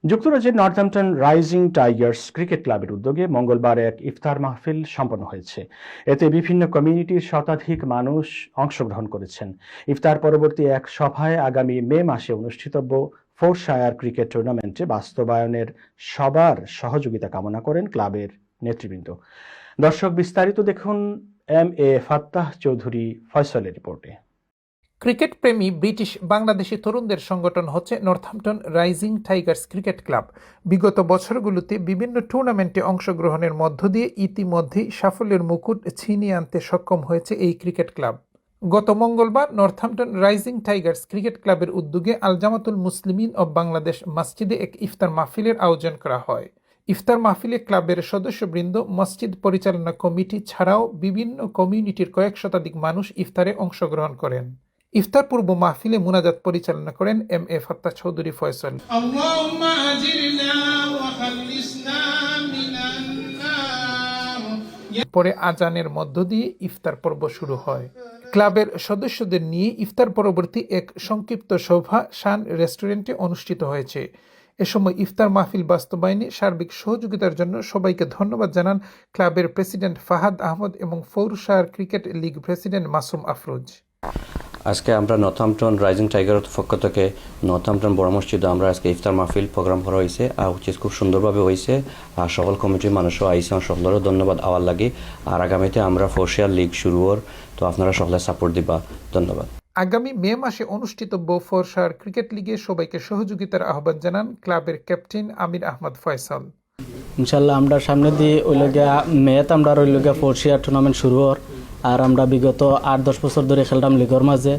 যুক্তরাজ্যের Northampton rising Tigers cricket ক্লাবের উদ্যোগে মঙ্গলবার এক ইফতার মাহফিল সম্পন্ন হয়েছে। এতে বিভিন্ন কমিউনিটির শতাধিক মানুষ অংশগ্রহণ করেছেন। ইফতার পরবর্তী এক সভায় আগামী মে মাসে অনুষ্ঠিতব্য ফোর্শায়ার ক্রিকেট টুর্নামেন্টে বাস্তবায়নের সবার সহযোগিতা কামনা করেন ক্লাবের নেতৃবৃন্দ। দর্শক, বিস্তারিত দেখুন এম.এ. ফাত্তাহ চৌধুরী ফয়সলের রিপোর্টে। ক্রিকেট প্রেমী ব্রিটিশ বাংলাদেশি তরুণদের সংগঠন হচ্ছে Northampton rising Tigers cricket club. বিগত বছরগুলোতে বিভিন্ন টুর্নামেন্টে অংশগ্রহণের মধ্য দিয়ে ইতিমধ্যেই সাফল্যের মুকুট ছিনিয়ে আনতে সক্ষম হয়েছে এই ক্রিকেট ক্লাব। গত মঙ্গলবার নর্থহ্যাম্পটন রাইজিং টাইগার্স ক্রিকেট ক্লাবের উদ্যোগে আল জামাতুল মুসলিমিন অব বাংলাদেশ মসজিদে এক ইফতার মাহফিলের আয়োজন করা হয়। ইফতার মাহফিলে ক্লাবের সদস্যবৃন্দ, মসজিদ পরিচালনা কমিটি ছাড়াও বিভিন্ন কমিউনিটির কয়েক শতাধিক মানুষ ইফতারে অংশগ্রহণ করেন। ইফতার পূর্ব মাহফিলে মুনাজাত পরিচালনা করেন এম.এ. ফাত্তাহ চৌধুরী ফয়সল। পরে আজানের মধ্য দিয়ে ইফতার পর্ব শুরু হয়। ক্লাবের সদস্যদের নিয়ে ইফতার পরবর্তী এক সংক্ষিপ্ত সভা শান রেস্টুরেন্টে অনুষ্ঠিত হয়েছে। এ সময় ইফতার মাহফিল বাস্তবায়নে সার্বিক সহযোগিতার জন্য সবাইকে ধন্যবাদ জানান ক্লাবের প্রেসিডেন্ট ফাহাদ আহমদ এবং ফোর্শায়ার cricket league president Masum Afroz. আজকে আমরা নর্থহ্যাম্পটন রাইজিং টাইগারের পক্ষ থেকে নর্থহ্যাম্পটন বড় মসজিদে আমরা আজকে ইফতার মাহফিল প্রোগ্রাম করা হয়েছে, আর খুব সুন্দরভাবে হয়েছে। আর সকল কমিটির মানুষও আইসে, সকলেরও ধন্যবাদ আওয়ার লাগে। আর আগামীতে আমরা ফোর্শিয়ার লিগ শুরু হওয়ার, তো আপনারা সকলে সাপোর্ট দিবা। ধন্যবাদ। আগামী মে মাসে অনুষ্ঠিতব্য ফোর্শায়ার ক্রিকেট লিগে সবাইকে সহযোগিতার আহ্বান জানান ক্লাবের ক্যাপ্টেন আমির আহমদ ফয়সাল। ইনশাল্লাহ আমরা সামনে দিয়ে ওই লগিয়া মেত আমরা ওই লগিয়া ফোর্শিয়ার টুর্নামেন্ট শুরু হওয়ার, আর আমরা বিগত 8-10 বছর ধরে খেলতাম লিগের মাঝে।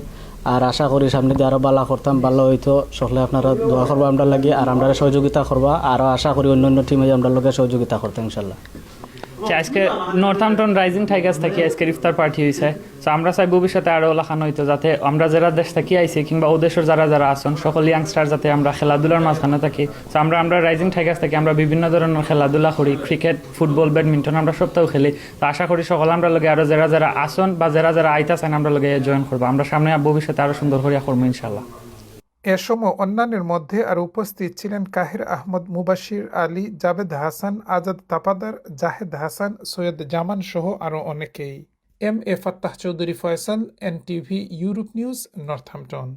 আর আশা করি সামনে দিয়ে আরও ভালো করতাম, ভালো হইতো। সকলে আপনারা দোয়া করবা আমরা লাগে, আর আমরা সহযোগিতা করবা। আরও আশা করি অন্য টিমে আমরা লোকে সহযোগিতা করতাম ইনশাল্লাহ। আজকে নর্থহ্যাম্পটন রাইজিং টাইগার্স থেকে আজকে ইফতার পার্টি হয়েছে। তো আমরা চাই ভবিষ্যতে আরও লাখানো হইতো, যাতে আমরা যারা দেশ থেকে আইছি কিংবা ও দেশের যারা আসন সকল ইয়াংস্টার যাতে আমরা খেলাধুলার মাঝখানে থাকি। তো আমরা রাইজিং টাইগার্স থেকে আমরা বিভিন্ন ধরনের খেলাধুলা করি, ক্রিকেট, ফুটবল, ব্যাডমিন্টন আমরা সবটাও খেলি। তো আশা করি সকল আমরা লগে আরও যারা আসন বা যারা আইতাছেন আমরা লগে জয়েন করবো। আমরা সামনে ভবিষ্যতে আরও সুন্দর করিয়া করবো ইনশাল্লাহ। এ সময় অন্যান্যের মধ্যে আরও উপস্থিত ছিলেন কাহির আহমদ, মুবাশির আলী, জাভেদ হাসান, আজাদ তাপাদার, জাহেদ হাসান, সৈয়দ জামান সহ আরও অনেকেই। M A. Fattah Chowdhury Faisal, NTV Europe news, Northampton.